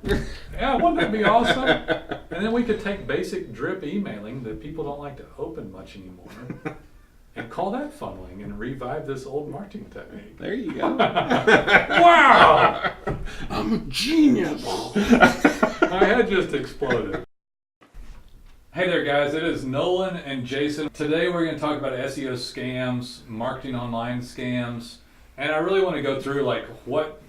Yeah, wouldn't that be awesome? And then we could take basic drip emailing that people don't like to open much anymore and call that funneling and revive this old marketing technique. There you go. Wow! I'm a genius. My head just exploded. Hey there guys, it is Nolan and Jason. Today we're going to talk about SEO scams, marketing online scams, and I really want to go through like what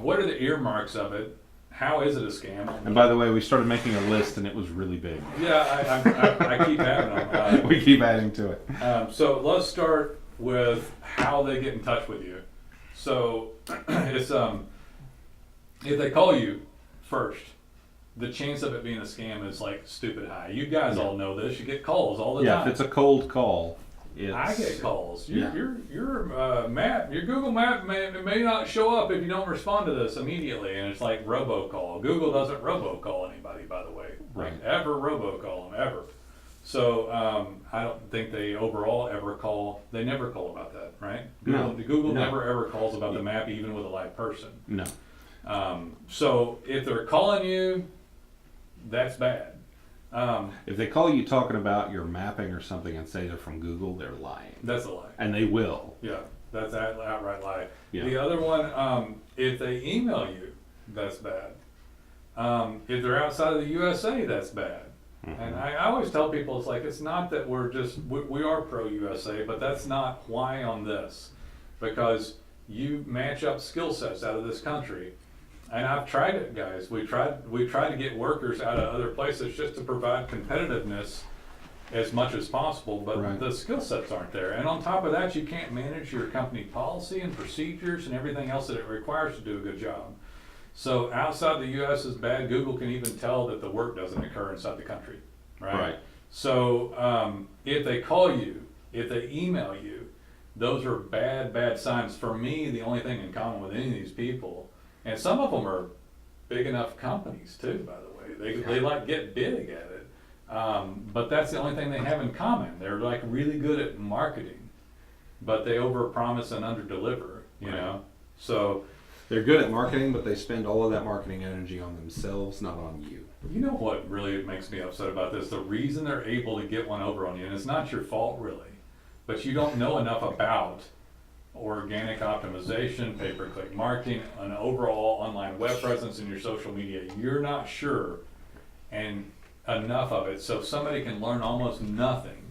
are the earmarks of it? How is it a scam? And by the way, we started making a list and it was really big. Yeah, I keep having them. We keep adding to it. So let's start with how they get in touch with you. So it's if they call you first, the chance of it being a scam is like stupid high. You guys all know this. You get calls all the time. Yeah, if it's a cold call, I get calls. Yeah. Your map, your Google map may not show up if you don't respond to this immediately, and it's like robocall. Google doesn't robocall anybody, by the way. Right. Like ever robocall them ever. So I don't think they overall ever call. They never call about that, right? Google No. never ever calls about the map, even with a live person. No. So if they're calling you, that's bad. If they call you talking about your mapping or something and say they're from Google, they're lying. That's a lie. And they will. Yeah, that's an outright lie. Yeah. The other one, if they email you, that's bad. If they're outside of the USA, that's bad. Mm-hmm. And I always tell people, it's like, it's not that we are pro-USA, but that's not why on this. Because you match up skill sets out of this country. And I've tried it, guys. We tried to get workers out of other places just to provide competitiveness as much as possible, but Right. the skill sets aren't there. And on top of that, you can't manage your company policy and procedures and everything else that it requires to do a good job. So outside the U.S. is bad. Google can even tell that the work doesn't occur inside the country, right? Right. So if they call you, if they email you, those are bad signs. For me, the only thing in common with any of these people, and some of them are big enough companies too, by the way. They like get big at it. But that's the only thing they have in common. They're like really good at marketing, but they overpromise and underdeliver, you know? So, They're good at marketing, but they spend all of that marketing energy on themselves, not on you. you know what really makes me upset about this? The reason they're able to get one over on you, and it's not your fault really, but you don't know enough about organic optimization, pay-per-click marketing, an overall online web presence in your social media. You're not sure and enough of it, so somebody can learn almost nothing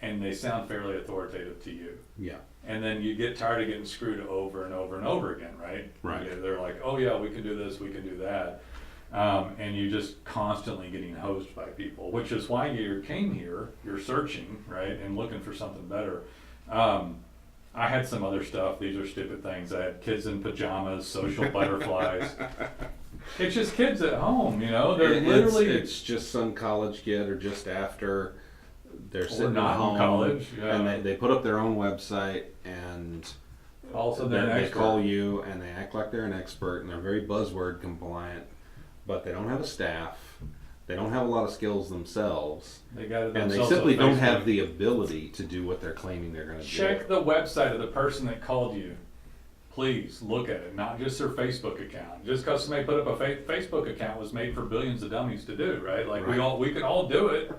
and they sound fairly authoritative to you. Yeah. And then you get tired of getting screwed over and over and over again, right? Right. They're like, oh yeah, we can do this, we can do that. And you're just constantly getting hosed by people, which is why you came here, you're searching, right, and looking for something better. I had some other stuff. These are stupid things. I had kids in pajamas, social butterflies. It's just kids at home, you know. They're literally. It's just some college kid or just after they're sitting not at home in college, yeah. and they put up their own website and Also, they're an they expert. call you and they act like they're an expert and they're very buzzword compliant, but they don't have a staff. They don't have a lot of skills themselves. They got it And they themselves simply on don't Facebook. have the ability to do what they're claiming they're going to do. Check the website of the person that called you. Please look at it, not just their Facebook account. Just because somebody put up a Facebook account was made for billions of dummies to do, right? Like we can all do it,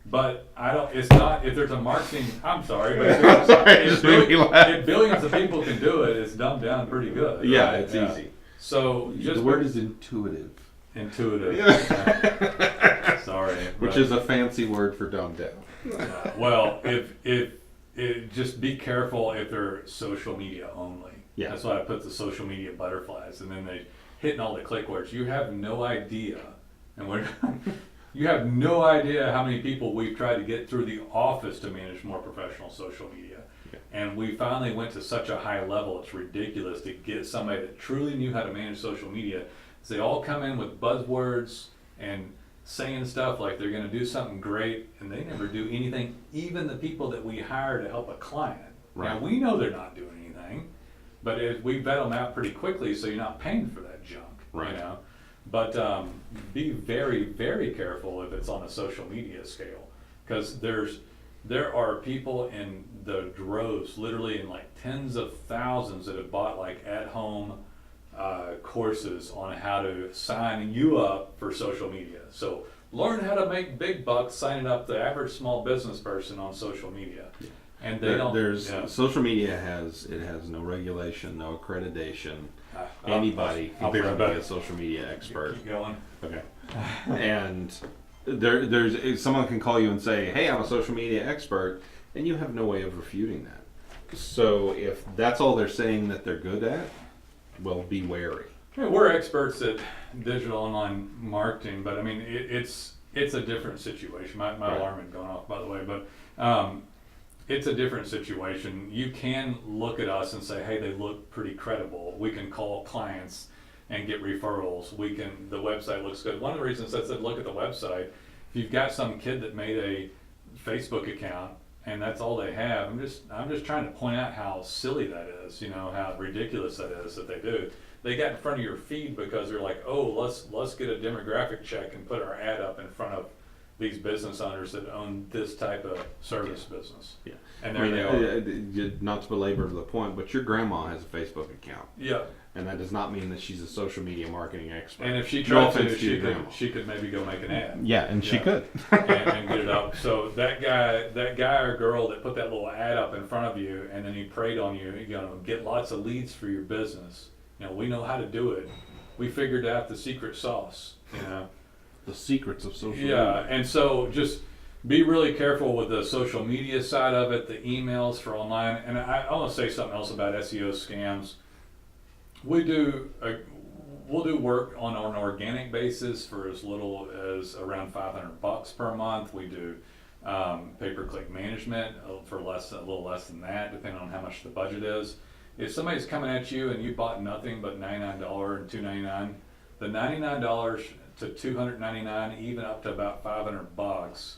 but I don't. It's not if there's a marketing. I'm sorry, but if billions of people can do it, it's dumbed down pretty good. Yeah, right? it's easy. So just The word is intuitive. intuitive. Sorry, Which but- is a fancy word for dumbed down. well, if just be careful if they're social media only. Yeah. That's why I put the social media butterflies, and then they hitting all the click words. You have no idea, and you have no idea how many people we've tried to get through the office to manage more professional social media. Yeah. And we finally went to such a high level, it's ridiculous to get somebody that truly knew how to manage social media. They all come in with buzzwords and saying stuff like they're going to do something great, and they never do anything. Even the people that we hire to help a client. Right. Now, we know they're not doing anything, but we vet them out pretty quickly so you're not paying for that junk. Right. You know? But be very, very careful if it's on a social media scale, because there are people in the droves, literally in like tens of thousands, that have bought like at-home courses on how to sign you up for social media. So learn how to make big bucks signing up the average small business person on social media. Yeah. And they don't. There's Yeah. social media has no regulation, no accreditation. Anybody I'll can be right be back. a social media expert. Keep going. Okay. And there's someone can call you and say, "Hey, I'm a social media expert," and you have no way of refuting that. So if that's all they're saying that they're good at, well, be wary. I mean, we're experts at digital online marketing, but I mean, it's a different situation. My Right. alarm had gone off, by the way, but it's a different situation. You can look at us and say, hey, they look pretty credible. We can call clients and get referrals. The website looks good. One of the reasons I said look at the website, if you've got some kid that made a Facebook account and that's all they have, I'm just trying to point out how silly that is, how ridiculous that is that they do. They got in front of your feed because they're like, oh, let's get a demographic check and put our ad up in front of these business owners that own this type of service business. Yeah. And there they are. Not to belabor the point, but your grandma has a Facebook account. Yeah. And that does not mean that she's a social media marketing expert. And if she No tried offense to, to your grandma. she could maybe go make an ad. Yeah, and she Yeah. could. and get it up. So that guy or girl that put that little ad up in front of you, and then he preyed on you, get lots of leads for your business. We know how to do it. We figured out the secret sauce. The secrets of social Yeah, media. and so just be really careful with the social media side of it, the emails for online. And I want to say something else about SEO scams. We'll do work on an organic basis for as little as around $500 per month. We do pay-per-click management for a little less than that, depending on how much the budget is. If somebody's coming at you and you bought nothing but $99 and $299, the $99 to $299, even up to about $500,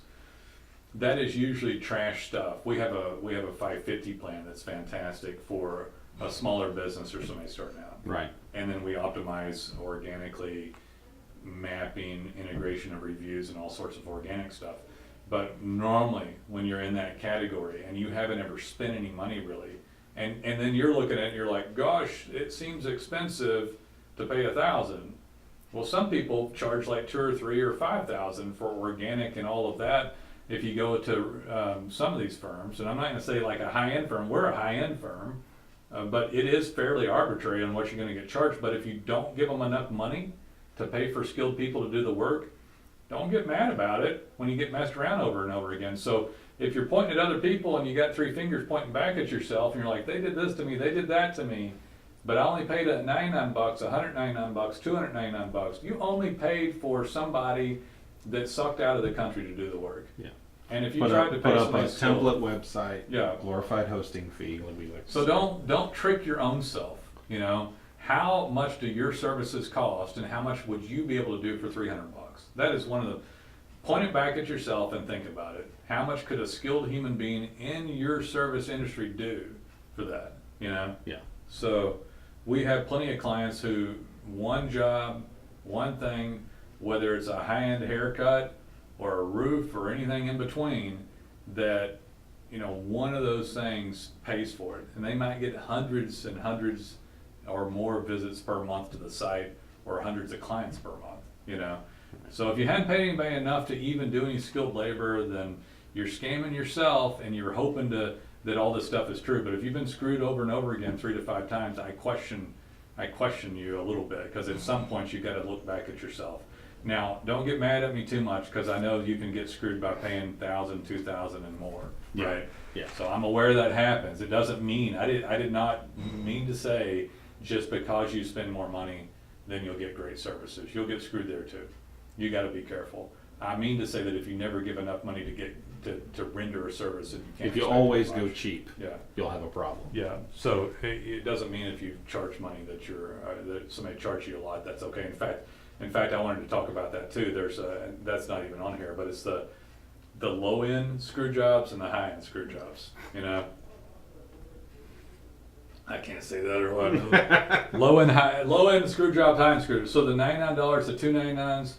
that is usually trash stuff. We have a $550 plan that's fantastic for a smaller business or somebody starting out. Right. And then we optimize organically, mapping, integration of reviews, and all sorts of organic stuff. But normally, when you're in that category and you haven't ever spent any money really, and then you're looking at it and you're like, gosh, it seems expensive to pay $1,000. Well, some people charge like $2,000 or $3,000 or $5,000 for organic and all of that. If you go to some of these firms, and I'm not going to say like a high-end firm, we're a high-end firm, but it is fairly arbitrary on what you're going to get charged. But if you don't give them enough money to pay for skilled people to do the work, don't get mad about it when you get messed around over and over again. So if you're pointing at other people and you got three fingers pointing back at yourself and you're like, they did this to me, they did that to me, but I only paid $99, $199, $299. You only paid for somebody that sucked out of the country to do the work. Yeah. And if you Put tried to pay up a somebody skilled, template website, yeah. glorified hosting fee. So don't trick your own self. How much do your services cost, and how much would you be able to do for $300? That is one of the. Point it back at yourself and think about it. How much could a skilled human being in your service industry do for that? Yeah. So we have plenty of clients who one job, one thing, whether it's a high-end haircut or a roof or anything in between, that one of those things pays for it, and they might get hundreds and hundreds or more visits per month to the site, or hundreds of clients per month. So if you hadn't paid anybody enough to even do any skilled labor, then you're scamming yourself, and you're hoping that all this stuff is true. But if you've been screwed over and over again 3 to 5 times, I question you a little bit, because at some point you've got to look back at yourself. Now, don't get mad at me too much, because I know you can get screwed by paying $1,000, $2,000 and more, right? Yeah. So I'm aware that happens. It doesn't mean, I did not mean to say just because you spend more money, then you'll get great services. You'll get screwed there too. You got to be careful. I mean to say that if you never give enough money to get to render a service, that you can't. If you expect always much. go cheap, Yeah. you'll have a problem. Yeah, so it doesn't mean if you charge money that that somebody charged you a lot, that's okay. In fact, I wanted to talk about that too. That's not even on here, but it's the low end screw jobs and the high end screw jobs. I can't say that or what. low end screw jobs, high end screw. So the $99 to $299s,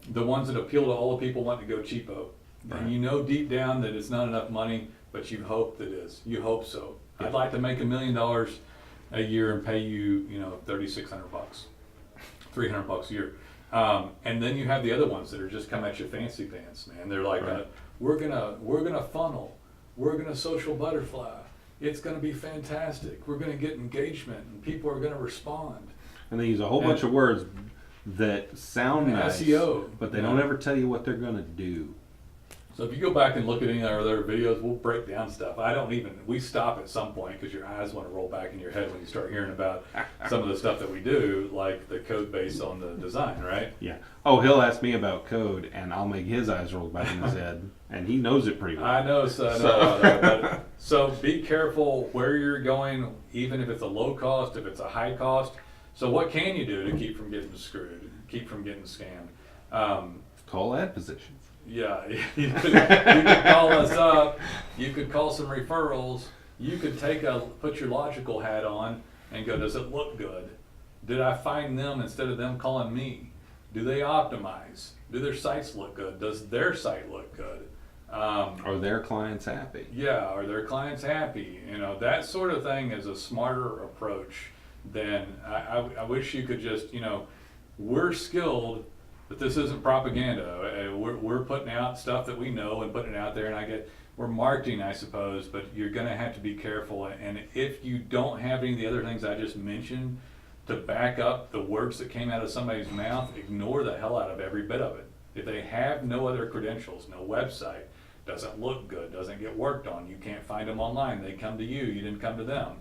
the ones that appeal to all the people wanting to go cheapo. Right. And deep down that it's not enough money, but you hope that it is. You hope so. Yeah. I'd like to make $1 million a year and pay you, you know, $3,600, $300 a year. And then you have the other ones that are just come at you fancy pants, man. They're like, Right. we're gonna funnel, we're gonna social butterfly. It's gonna be fantastic. We're gonna get engagement, and people are gonna respond. And they use a whole bunch of words that sound And nice, SEO, but they yeah. don't ever tell you what they're going to do. So if you go back and look at any of our other videos, we'll break down stuff. We stop at some point because your eyes want to roll back in your head when you start hearing about some of the stuff that we do, like the code base on the design, right? Yeah. Oh, he'll ask me about code, and I'll make his eyes roll back in his head, and he knows it pretty well. I know, so I know about that, but, so be careful where you're going, even if it's a low cost, if it's a high cost. So what can you do to keep from getting screwed, keep from getting scammed? Call ad positions. Yeah, you could call us up. You could call some referrals. You could put your logical hat on and go, does it look good? Did I find them instead of them calling me? Do they optimize? Do their sites look good? Does their site look good? Are their clients happy? Yeah, are their clients happy? You know, that sort of thing is a smarter approach than, I wish you could just, you know, we're skilled, but this isn't propaganda. We're putting out stuff that we know and putting it out there, and we're marketing, I suppose, but you're gonna have to be careful. And if you don't have any of the other things I just mentioned to back up the words that came out of somebody's mouth, ignore the hell out of every bit of it. If they have no other credentials, no website, doesn't look good, doesn't get worked on, you can't find them online, they come to you, you didn't come to them.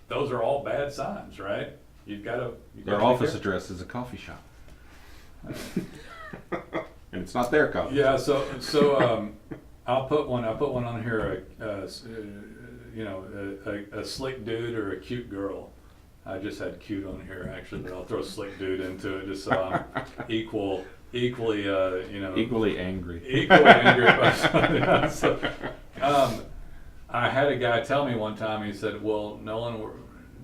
Those are all bad signs, right? Their office address is a coffee shop. And it's not their coffee. Yeah, so I'll put one on here, you know, a slick dude or a cute girl. I just had cute on here actually, but I'll throw slick dude into it just so I'm equally, you know. Equally angry. Equally angry about something else. So, I had a guy tell me one time, he said, well, Nolan,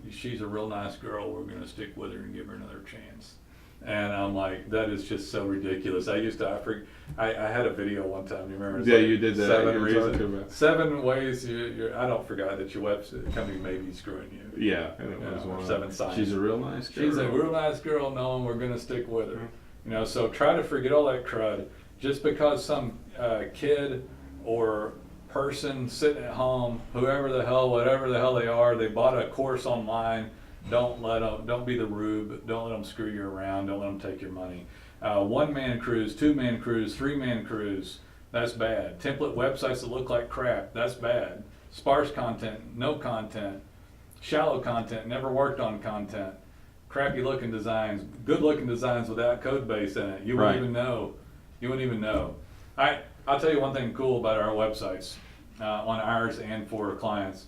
she's a real nice girl, we're gonna stick with her and give her another chance. And I'm like, that is just so ridiculous. I had a video one time, you remember? Yeah, you did that. 7 ways I don't forget that your website company may be screwing you. Yeah, and it was one 7 signs. She's a real nice girl. She's a real nice girl, Nolan, we're gonna stick with her. You know, so try to forget all that crud. Just because some kid or person sitting at home, whatever the hell they are, they bought a course online. Don't be the rube. Don't let them screw you around. Don't let them take your money. 1-man crews, 2-man crews, 3-man crews, that's bad. Template websites that look like crap, that's bad. Sparse content, no content. Shallow content, never worked on content. Crappy looking designs, good looking designs without code base in it. You wouldn't even know. You wouldn't even know. I'll tell you one thing cool about our websites, on ours and for clients.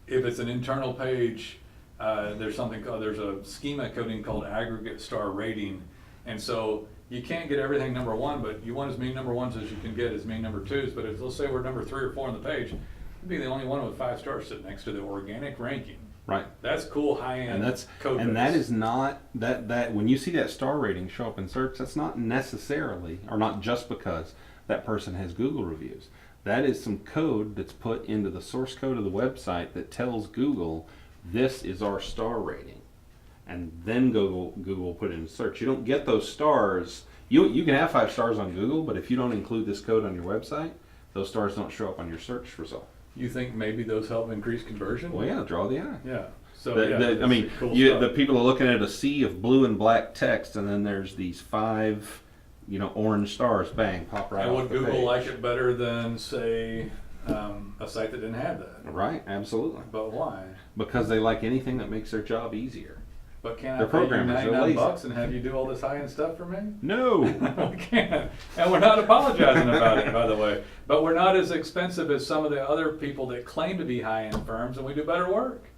If it's an internal page, there's a schema coding called aggregate star rating, and so you can't get everything number 1, but you want as many number 1s as you can get as many number 2s. But if let's say we're number 3 or 4 on the page, you'd be the only one with 5 stars sitting next to the organic ranking. Right. That's cool, high-end code and base. that is not that when you see that star rating show up in search, that's not necessarily, or not just because that person has Google reviews. That is some code that's put into the source code of the website that tells Google this is our star rating, and then Google put it in search. You don't get those stars. You can have 5 stars on Google, but if you don't include this code on your website, those stars don't show up on your search result. You think maybe those help increase conversion? Well, yeah, draw the eye. Yeah. So I mean, cool the people are looking at a sea of blue and black text, and then there's these 5, orange stars, bang, pop right and off would the Google page. like it better than, say, a site that didn't have that? Right, absolutely. But why? Because they like anything that makes their job easier. But can Their I pay you programmers are lazy. $99 and have you do all this high-end stuff for me? No. We can't. And we're not apologizing about it, by the way. But we're not as expensive as some of the other people that claim to be high-end firms, and we do better work.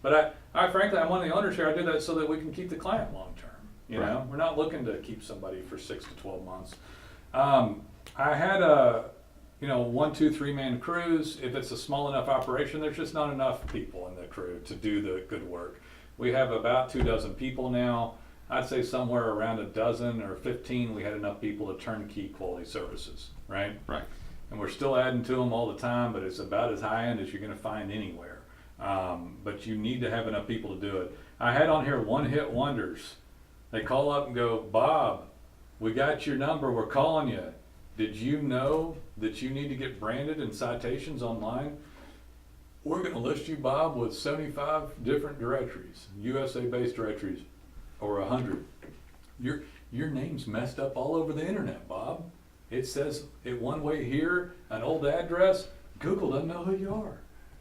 But frankly, I'm one of the owners here. I do that so that we can keep the client long-term. You know, Right. we're not looking to keep somebody for 6 to 12 months. I had 1, 2, 3-man crews. If it's a small enough operation, there's just not enough people in the crew to do the good work. We have about 24 people now. I'd say somewhere around a dozen or 15, we had enough people to turnkey quality services, right? Right. And we're still adding to them all the time, but it's about as high end as you're going to find anywhere. But you need to have enough people to do it. I had on here one-hit wonders. They call up and go, Bob, we got your number, we're calling you. Did you know that you need to get branded in citations online? We're gonna list you, Bob, with 75 different directories, USA-based directories, or 100. Your name's messed up all over the internet, Bob. It says it one way here, an old address. Google doesn't know who you are.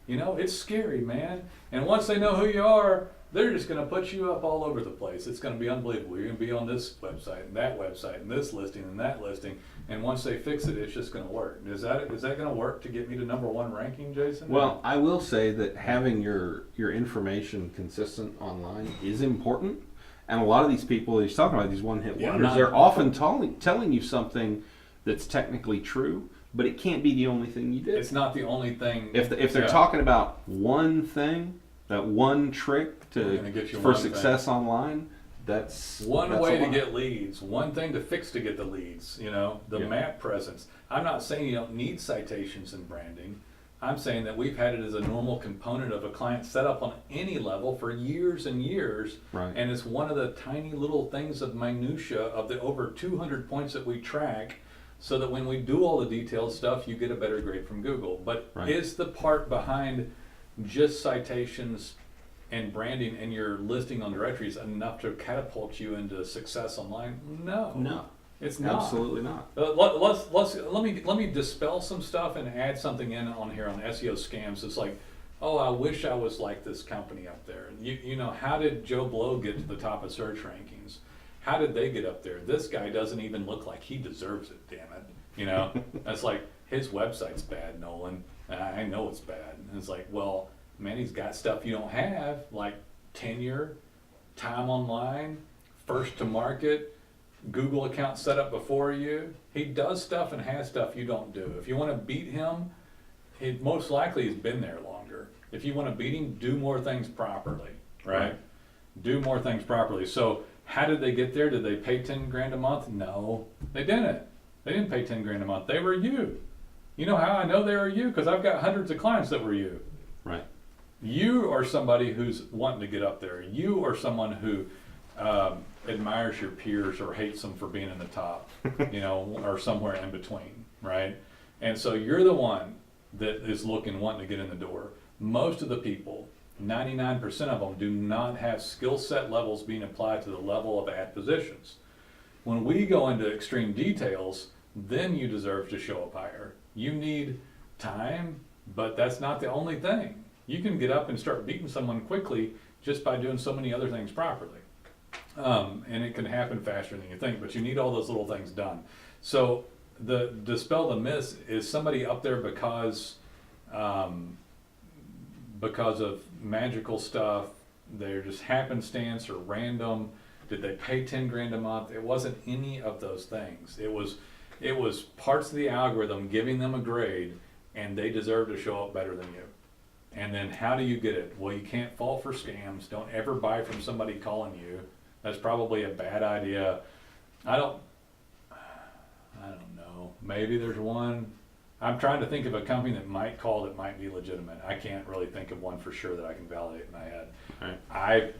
You know, it's scary, man. And once they know who you are, they're just gonna put you up all over the place. It's gonna be unbelievable. You're gonna be on this website and that website and this listing and that listing. And once they fix it, it's just gonna work. Is that gonna work to get me to #1 ranking, Jason? Well, I will say that having your information consistent online is important. And a lot of these people that he's talking about, these one-hit wonders, they're often telling you something that's technically true, but it can't be the only thing you did. It's not the only thing. If they're talking about one thing, that one trick for success online, that's one way to get leads, one thing to fix to get the leads, the map presence. I'm not saying you don't need citations and branding. I'm saying that we've had it as a normal component of a client setup on any level for years and years. Right. And it's one of the tiny little things of minutia of the over 200 points that we track, so that when we do all the detailed stuff, you get a better grade from Google. But is the part behind just citations and branding and your listing on directories enough to catapult you into success online? No, it's not. Absolutely not. Let me dispel some stuff and add something in on here on SEO Scams. It's like, oh, I wish I was like this company up there. You know, how did Joe Blow get to the top of search rankings? How did they get up there? This guy doesn't even look like he deserves it, damn it. That's like, his website's bad, Nolan. I know it's bad. And it's like, well, man, he's got stuff you don't have, like tenure, time online, first to market, Google account set up before you. He does stuff and has stuff you don't do. If you want to beat him, he most likely has been there longer. If you want to beat him, do more things properly, right? Do more things properly. So how did they get there? Did they pay 10 grand a month? No, they didn't. They didn't pay 10 grand a month. They were you. You know how I know they were you? Because I've got hundreds of clients that were you. Right. You are somebody who's wanting to get up there. You are someone who admires your peers or hates them for being in the top, or somewhere in between, right? And so you're the one that is wanting to get in the door. Most of the people, 99% of them, do not have skill set levels being applied to the level of ad positions. When we go into extreme details, then you deserve to show up higher. You need time, but that's not the only thing. You can get up and start beating someone quickly just by doing so many other things properly. And it can happen faster than you think, but you need all those little things done. So the dispel the myth is somebody up there because of magical stuff. They're just happenstance or random. Did they pay 10 grand a month? It wasn't any of those things. It was parts of the algorithm giving them a grade, and they deserve to show up better than you. And then how do you get it? Well, you can't fall for scams. Don't ever buy from somebody calling you. That's probably a bad idea. I don't know. Maybe there's one. I'm trying to think of a company that might call that might be legitimate. I can't really think of one for sure that I can validate in my head. Right.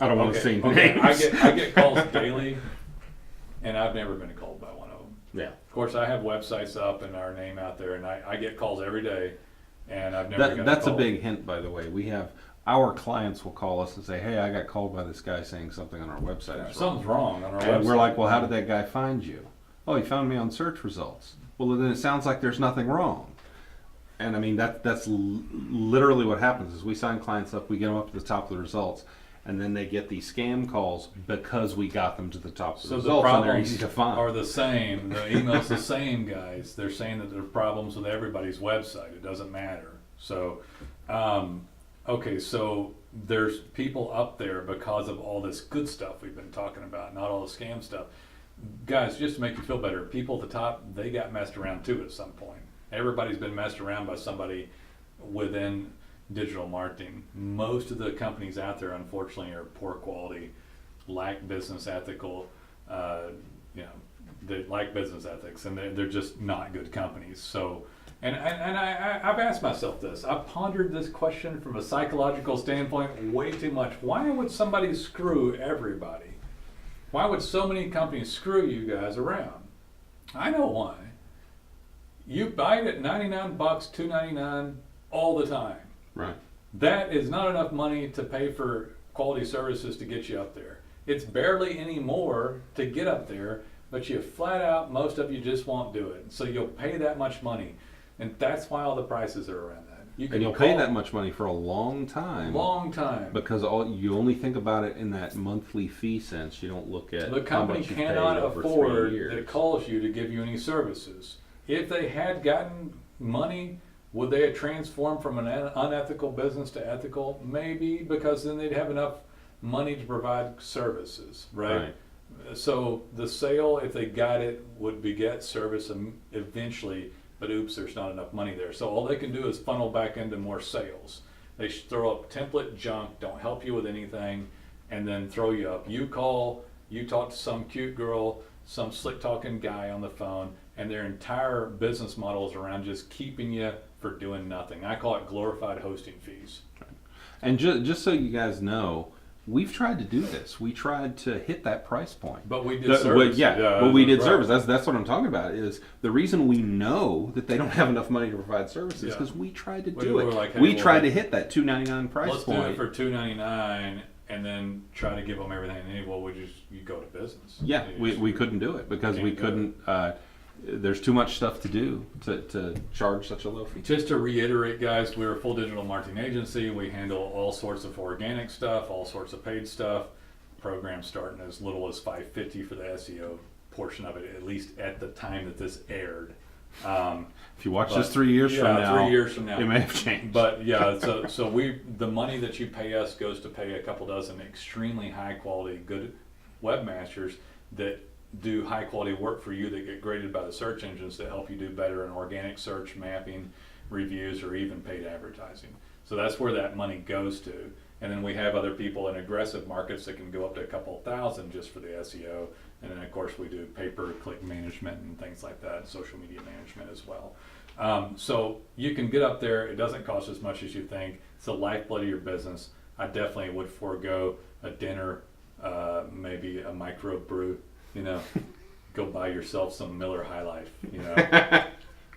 I don't want to say names. names. I get calls daily, and I've never been called by one of them. Yeah. Of course, I have websites up and our name out there, and I get calls every day, and I've never got That's a call. a big hint, by the way. We have our clients will call us and say, "Hey, I got called by this guy saying something on our website. Something's wrong on our website." And we're like, "Well, how did that guy find you?" "Oh, he found me on search results." Well, then it sounds like there's nothing wrong. And I mean, that's literally what happens is we sign clients up, we get them up to the top of the results, and then they get these scam calls because we got them to the top of the results, and they're easy to find. Are the same. The email's the same, guys. They're saying that there are problems with everybody's website. It doesn't matter. So, okay, so there's people up there because of all this good stuff we've been talking about, not all the scam stuff. Guys, just to make you feel better, people at the top, they got messed around too at some point. Everybody's been messed around by somebody within digital marketing. Most of the companies out there, unfortunately, are poor quality, lack business ethical, they lack business ethics, and they're just not good companies. So And I've asked myself this. I've pondered this question from a psychological standpoint way too much. Why would somebody screw everybody? Why would so many companies screw you guys around? I know why. You buy it at $99, $2.99 all the time. Right. That is not enough money to pay for quality services to get you up there. It's barely any more to get up there, but you flat out, most of you just won't do it. So you'll pay that much money. And that's why all the prices are around that. And you'll pay that much money for a long time. Long time. Because you only think about it in that monthly fee sense. You don't look at The company how much you cannot paid over 3 afford years. that calls you to give you any services. If they had gotten money, would they have transformed from an unethical business to ethical? Maybe, because then they'd have enough money to provide services, right? So the sale, if they got it, would beget service eventually, but oops, there's not enough money there. So all they can do is funnel back into more sales. They throw up template junk, don't help you with anything, and then throw you up. You call, you talk to some cute girl, some slick talking guy on the phone, and their entire business model is around just keeping you for doing nothing. I call it glorified hosting fees. And just so you guys know, we've tried to do this. We tried to hit that price point. But we did service. But we did service. That's what I'm talking about. Is the reason we know that they don't have enough money to provide services because we tried to do it. Like, hey, we tried to hit that $2.99 price let's point. do it for $2.99 and then try to give them everything. And well, you go to business. Yeah, we couldn't do it because we couldn't. There's too much stuff to do to charge such a low fee. Just to reiterate, guys, we're a full digital marketing agency. We handle all sorts of organic stuff, all sorts of paid stuff. Programs starting as little as $5.50 for the SEO portion of it, at least at the time that this aired. If you watch this 3 years from now, 3 years from now, it may have changed. But yeah, so the money that you pay us goes to pay a couple dozen extremely high quality, good webmasters that do high quality work for you that get graded by the search engines that help you do better in organic search, mapping, reviews, or even paid advertising. So that's where that money goes to. And then we have other people in aggressive markets that can go up to a couple thousand just for the SEO. And then of course we do pay-per-click management and things like that, social media management as well. So you can get up there. It doesn't cost as much as you think. It's the lifeblood of your business. I definitely would forego a dinner, maybe a micro brew. Go buy yourself some Miller High Life,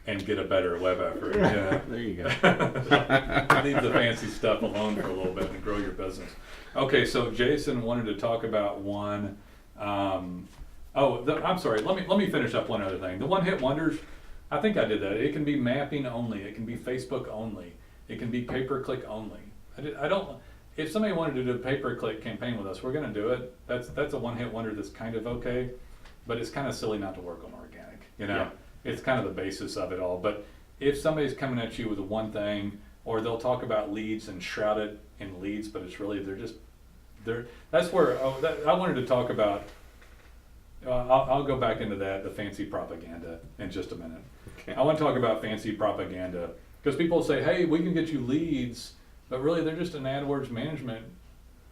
and get a better web effort. There you go. Leave the fancy stuff alone for a little bit and grow your business. Okay, so Jason wanted to talk about one. I'm sorry. Let me finish up one other thing. The one-hit wonders. I think I did that. It can be mapping only. It can be Facebook only. It can be pay-per-click only. I don't. If somebody wanted to do a pay-per-click campaign with us, we're going to do it. That's a one-hit wonder that's kind of okay, but it's kind of silly not to work on organic. Yeah. It's kind of the basis of it all. But if somebody's coming at you with one thing, or they'll talk about leads and shroud it in leads, but it's really that's where I wanted to talk about. I'll go back into the fancy propaganda in just a minute. Okay. I want to talk about fancy propaganda because people say, "Hey, we can get you leads." But really, they're just an AdWords management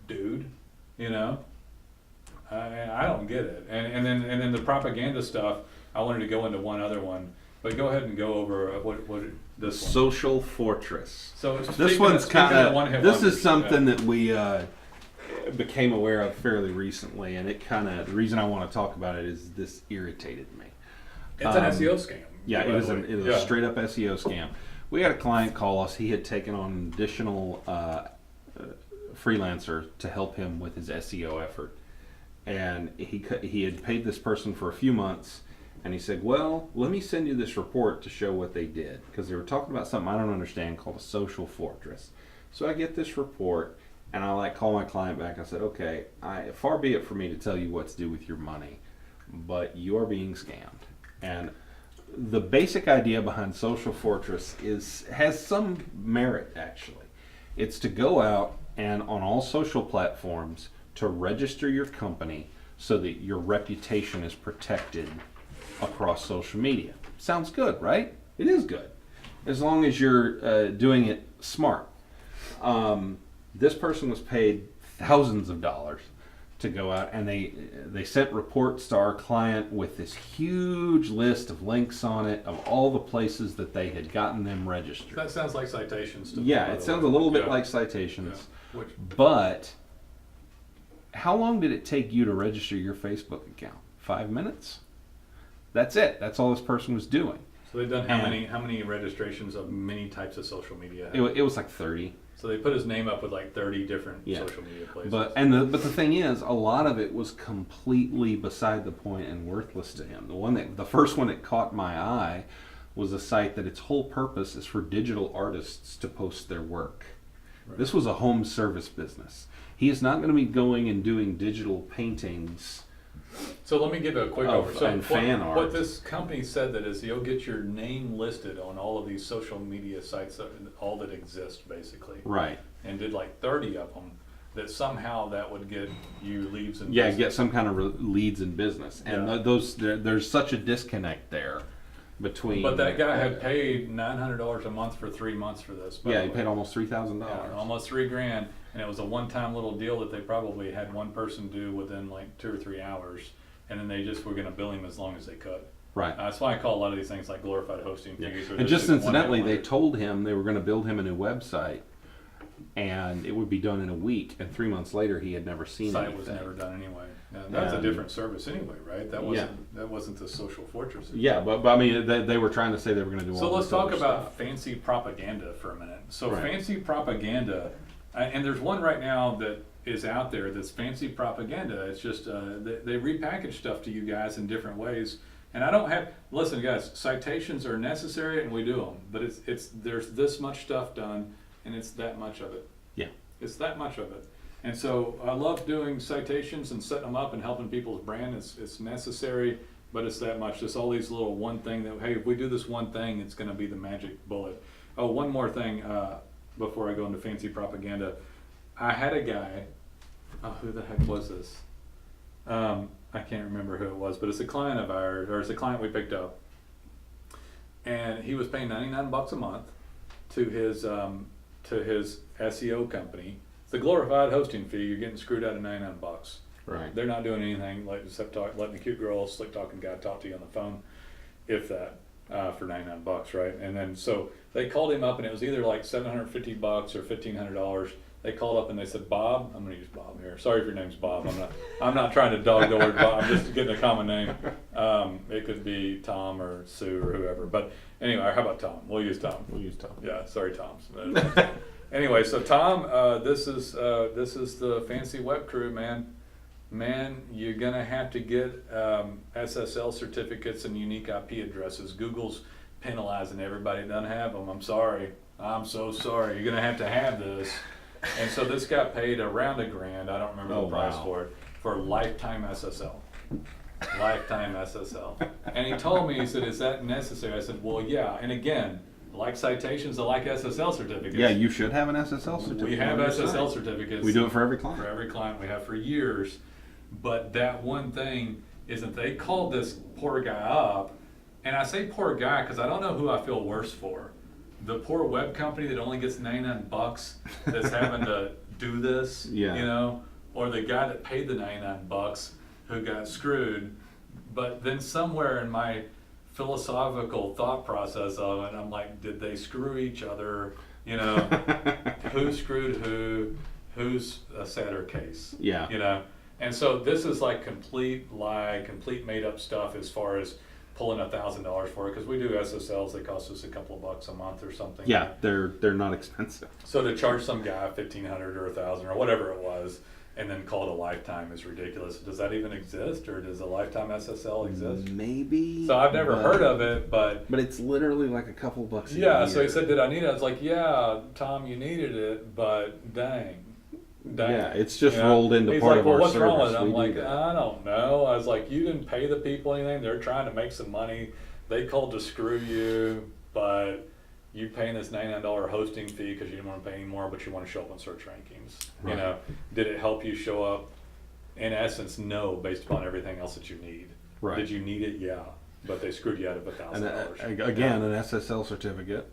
dude, I don't get it. And then the propaganda stuff. I wanted to go into one other one, but go ahead and go over what this one. Social Fortress. So this one's kind of. This is something that we became aware of fairly recently, and the reason I want to talk about it is this irritated me. It's an SEO scam. Yeah, it was a straight up SEO scam. We had a client call us. He had taken on an additional freelancer to help him with his SEO effort. And he had paid this person for a few months, and he said, well, let me send you this report to show what they did. Because they were talking about something I don't understand called a social fortress. So I get this report, and I call my client back. I said, okay, far be it for me to tell you what to do with your money, but you are being scammed. And the basic idea behind Social Fortress has some merit, actually. It's to go out and on all social platforms to register your company so that your reputation is protected across social media. Sounds good, right? It is good, as long as you're doing it smart. This person was paid thousands of dollars to go out, and they sent reports to our client with this huge list of links on it of all the places that they had gotten them registered. That sounds like citations to me. Yeah, by it the sounds way. a little bit Yeah. like citations. Yeah. Which, But how long did it take you to register your Facebook account? 5 minutes? That's it. That's all this person was doing. so they've done how many registrations of many types of social media? It was like 30. So they put his name up with like 30 different Yeah. social media places. But the thing is, a lot of it was completely beside the point and worthless to him. The first one that caught my eye was a site that its whole purpose is for digital artists to post their work. Right. This was a home service business. He is not going to be going and doing digital paintings. So let me give a quick Oh, overview. So and fan what art. this company said that is you'll get your name listed on all of these social media sites, all that exist basically, Right. and did like 30 of them. That somehow that would get you leads and Yeah, business. get some kind of leads in business, and Yeah. there's such a disconnect there between. But that guy had paid $900 a month for 3 months for this. by Yeah, the he way. paid almost $3,000. Yeah, almost $3,000, and it was a one-time little deal that they probably had one person do within like 2 or 3 hours, and then they just were going to bill him as long as they could. Right. That's why I call a lot of these things like glorified hosting Yeah. fees. or And this just is one incidentally, hit they wonder. told him they were going to build him a new website, and it would be done in a week. And 3 months later, he had never seen site anything. was never done anyway. That's a And- different service anyway, right? That wasn't the social fortress. Yeah, but I mean, they were trying to say they were going to do all So let's this talk other about stuff. fancy propaganda for a minute. So Right. fancy propaganda, and there's one right now that is out there that's fancy propaganda. It's just they repackage stuff to you guys in different ways. And I don't have, listen guys, citations are necessary and we do them, but there's this much stuff done and it's that much of it. Yeah. It's that much of it. And so I love doing citations and setting them up and helping people's brand. It's necessary, but it's that much. Just all these little one thing that, hey, if we do this one thing, it's going to be the magic bullet. Oh, one more thing before I go into fancy propaganda. I had a guy, who the heck was this? I can't remember who it was, but it's a client of ours, or it's a client we picked up. And he was paying $99 a month to his SEO company. It's the glorified hosting fee. You're getting screwed out of $99. Right. They're not doing anything like except letting the cute girl, slick talking guy talk to you on the phone, if that, for $99, right? And then so they called him up, and it was either like $750 or $1,500. They called up and they said, Bob, I'm going to use Bob here. Sorry if your name's Bob. I'm not trying to dog the word Bob. I'm just getting a common name. It could be Tom or Sue or whoever. But anyway, how about Tom? We'll use Tom. We'll use Tom. Yeah, sorry, Tom's. Anyway, so Tom, this is the fancy web crew, man. Man, you're gonna have to get SSL certificates and unique IP addresses. Google's penalizing everybody that doesn't have them. I'm sorry. I'm so sorry. You're gonna have to have this. And so this got paid around $1,000. I don't remember the price wow. for it, for lifetime SSL. Lifetime SSL. And he told me, he said, is that necessary? I said, well, yeah. And again, like citations, I like SSL certificates. Yeah, you should have an SSL certificate. We have on your SSL site. certificates. We do it for every client. For every client we have for years. But that one thing is that they called this poor guy up, and I say poor guy because I don't know who I feel worse for. The poor web company that only gets $99 that's having to do this, Yeah. you know, or the guy that paid the $99 who got screwed. But then somewhere in my philosophical thought process of it, I'm like, did they screw each other? You know, who screwed who? Who's a sadder case? Yeah. You know, and so this is like complete lie, complete made up stuff as far as pulling $1,000 for it, because we do SSLs. They cost us a couple of bucks a month or something. Yeah, they're not expensive. So to charge some guy $1,500 or $1,000 or whatever it was, and then call it a lifetime is ridiculous. Does that even exist, or does a lifetime SSL exist? Maybe. So I've never heard of it, but it's literally like a couple bucks a year. yeah. So he said, "Did I need it?" I was like, "Yeah, Tom, you needed it, but dang." Yeah, it's just You know? rolled into He's part like, of well, our what's service. wrong with it? We I'm do like, that. I don't know. I was like, you didn't pay the people anything. They're trying to make some money. They called to screw you, but you paying this $99 hosting fee because you didn't want to pay any more, but you want to show up on search rankings. Right. You know, did it help you show up? In essence, no, based upon everything else that you need. Right. Did you need it? Yeah, but they screwed you out of And $1,000. again, an SSL certificate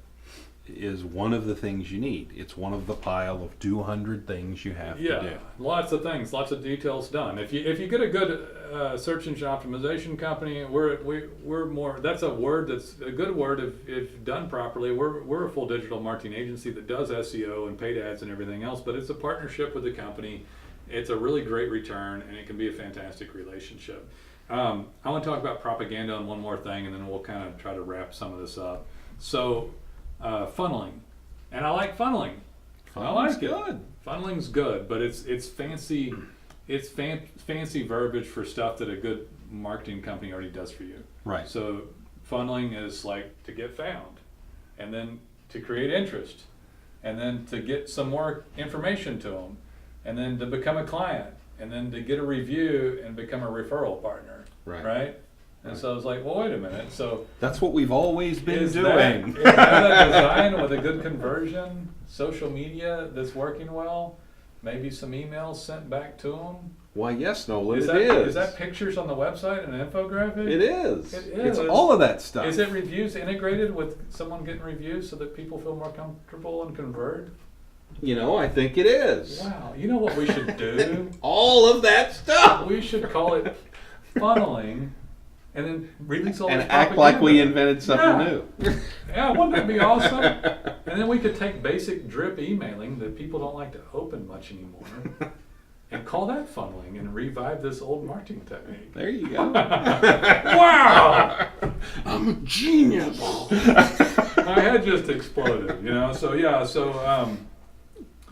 is one of the things you need. It's one of the pile of 200 things you have to do. Lots of things, lots of details done. If you get a good search engine optimization company, we're more. That's a word that's a good word if done properly. We're a full digital marketing agency that does SEO and paid ads and everything else. But it's a partnership with the company. It's a really great return, and it can be a fantastic relationship. I want to talk about propaganda on one more thing, and then we'll kind of try to wrap some of this up. So, funneling, and I like funneling. I like it. Funneling's good, but it's fancy. It's fancy verbiage for stuff that a good marketing company already does for you. Right. So, funneling is like to get found, and then to create interest, and then to get some more information to them, and then to become a client, and then to get a review and become a referral partner. Right? And so I was like, well, wait a minute. So that's what we've always been doing. Is that a design with a good conversion? Social media that's working well? Maybe some emails sent back to them? Why, yes, Nolan, it is. Is that pictures on the website and an infographic? It is. It is. It's all of that stuff. Is it reviews integrated with someone getting reviews so that people feel more comfortable and convert? I think it is. Wow. You know what we should do? All of that stuff. We should call it funneling, and then release all this and act like we invented something new. Yeah, wouldn't that be awesome? And then we could take basic drip emailing that people don't like to open much anymore, and call that funneling and revive this old marketing technique. There you go. Wow! I'm a genius. My head just exploded. So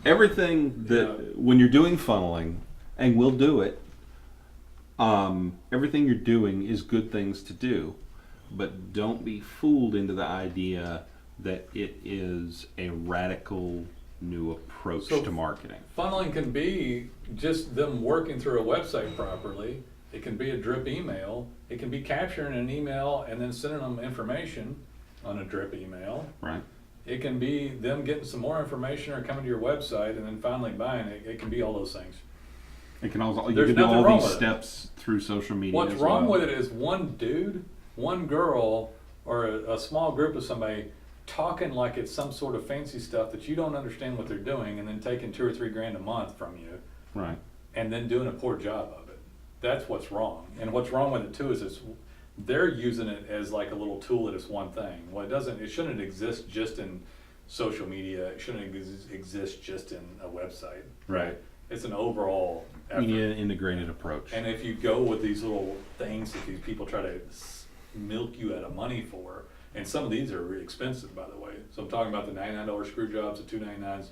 everything that when you're doing funneling, and we'll do it. Everything you're doing is good things to do, but don't be fooled into the idea that it is a radical new approach to marketing. Funneling can be just them working through a website properly. It can be a drip email. It can be capturing an email and then sending them information on a drip email. Right. It can be them getting some more information or coming to your website and then finally buying it. It can be all those things. It can also you can do all these steps through social media. What's wrong with it is one dude, one girl, or a small group of somebody talking like it's some sort of fancy stuff that you don't understand what they're doing, and then taking $2 or $3 grand a month from you, right? And then doing a poor job of it. That's what's wrong. And what's wrong with it too is they're using it as like a little tool that is one thing. Well, it shouldn't exist just in social media. It shouldn't exist just in a website. Right. It's an overall effort. You need an integrated approach. And if you go with these little things that these people try to milk you out of money for, and some of these are really expensive, by the way. So I'm talking about the $99 screw jobs, the $299s,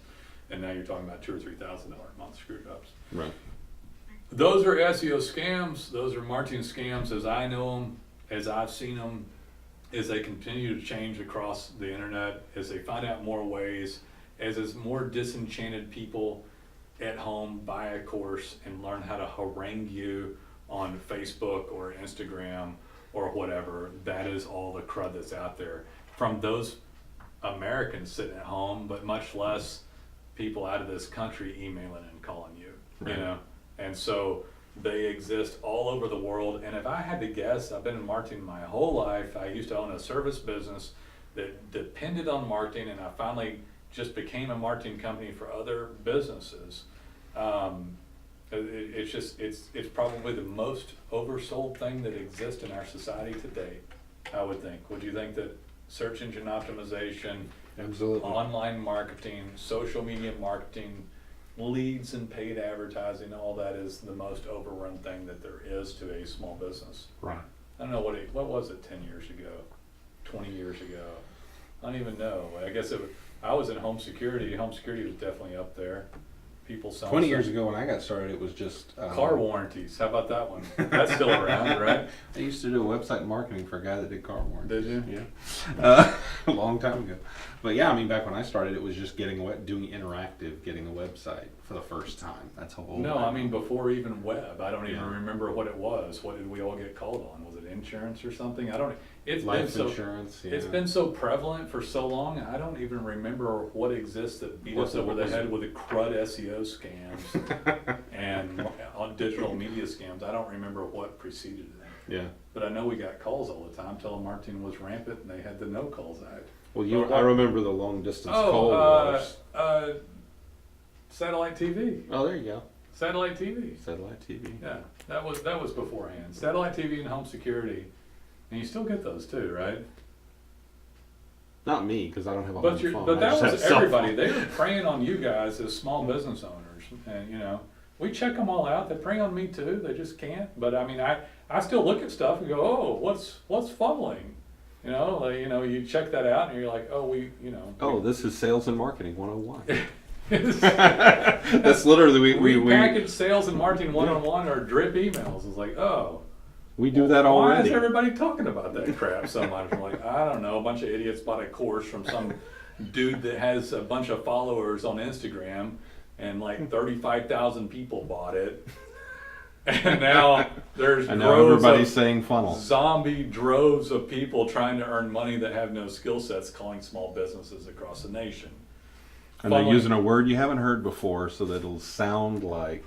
and now you're talking about $2,000 or $3,000 a month screw jobs. Right. Those are SEO scams. Those are marketing scams as I know them, as I've seen them, as they continue to change across the internet, as they find out more ways, as more disenchanted people at home buy a course and learn how to harangue you on Facebook or Instagram or whatever. That is all the crud that's out there from those Americans sitting at home, but much less people out of this country emailing and calling you. Right. And so they exist all over the world. And if I had to guess, I've been in marketing my whole life. I used to own a service business that depended on marketing, and I finally just became a marketing company for other businesses. It's probably the most oversold thing that exists in our society today, I would think. Would you think that search engine optimization, absolutely, online marketing, social media marketing, leads and paid advertising, all that is the most overrun thing that there is to a small business? Right. I don't know what was it 10 years ago, 20 years ago? I don't even know. I guess I was in home security. Home security was definitely up there. People selling 20 years ago when I got started, it was just car warranties. How about that one? That's still around, right? I used to do a website marketing for a guy that did car warranties. Did you? Yeah. A long time ago. But yeah, I mean, back when I started, it was just doing interactive, getting a website for the first time. That's how old. No, I mean before even web. I don't even remember what it was. What did we all get called on? Was it insurance or something? I don't. It's life been insurance. So, it's been so prevalent for so long. I don't even remember what exists that beat us over the head with the crud SEO scams and on digital media scams. I don't remember what preceded it. Yeah. But I know we got calls all the time. Telemarketing was rampant, and they had the no calls act. I remember the long distance Cold Wars. Satellite TV. Oh, there you go. Satellite TV. Satellite TV. Yeah, that was beforehand. Satellite TV and home security, and you still get those too, right? Not me, because I don't have a But home phone. but I that just was have a cell everybody. phone. They were preying on you guys as small business owners, and we check them all out. They prey on me too. They just can't. But I mean, I still look at stuff and go, oh, what's funneling? You check that out and you're like, oh, Oh, this is sales and marketing 101. That's literally we package sales and marketing 101 or drip emails. It's like, oh, we do that already. Why is everybody talking about that crap so much? I'm like, I don't know. A bunch of idiots bought a course from some dude that has a bunch of followers on Instagram, and like 35,000 people bought it. And now there's everybody's saying funnel. Zombie droves of people trying to earn money that have no skill sets, calling small businesses across the nation. And they're using a word you haven't heard before, so that it'll sound like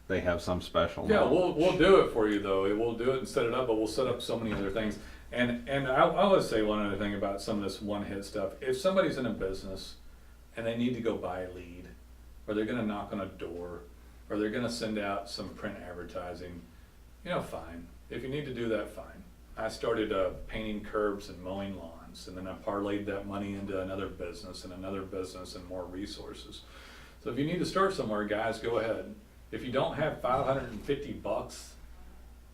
they have some special knowledge. We'll do it for you though. We'll do it and set it up, but we'll set up so many other things. And I would say one other thing about some of this one-hit stuff. If somebody's in a business and they need to go buy a lead, or they're going to knock on a door, or they're going to send out some print advertising, fine. If you need to do that, fine. I started painting curbs and mowing lawns, and then I parlayed that money into another business and more resources. So if you need to start somewhere, guys, go ahead. If you don't have $550,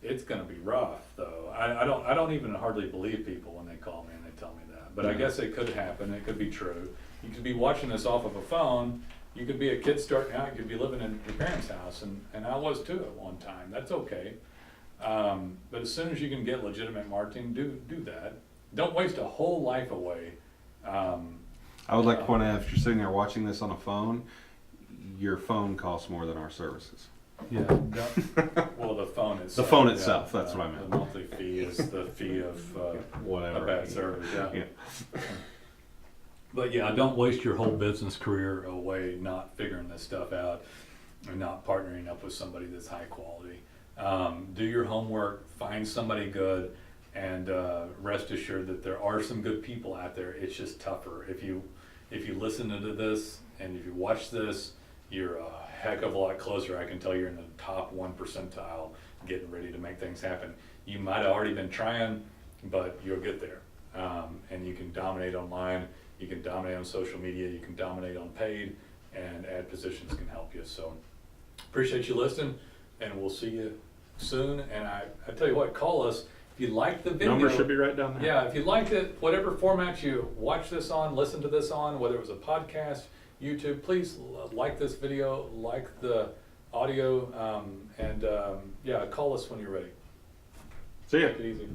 it's going to be rough, though. I don't even hardly believe people when they call me and they tell me that. But I guess it could happen. It could be true. You could be watching this off of a phone. You could be a kid starting out. You could be living in your parents' house, and I was too at one time. That's okay. But as soon as you can get legitimate marketing, do that. Don't waste a whole life away. I would like to point out, if you're sitting there watching this on a phone, your phone costs more than our services. Yeah. Well, the phone itself. The phone itself, that's what I meant. The monthly fee is the fee of whatever. a bad service, yeah. But yeah, don't waste your whole business career away not figuring this stuff out and not partnering up with somebody that's high quality. Do your homework, find somebody good, and rest assured that there are some good people out there. It's just tougher. If you listen to this and if you watch this, you're a heck of a lot closer. I can tell you're in the top 1 percentile getting ready to make things happen. You might have already been trying, but you'll get there. And you can dominate online, you can dominate on social media, you can dominate on paid, and ad positions can help you. So appreciate you listening, and we'll see you soon. And I tell you what, call us if you like the video. Number should be right down there. Yeah, if you liked it, whatever format you watch this on, listen to this on, whether it was a podcast, YouTube, please like this video, like the audio, and call us when you're ready. See ya. Take it easy.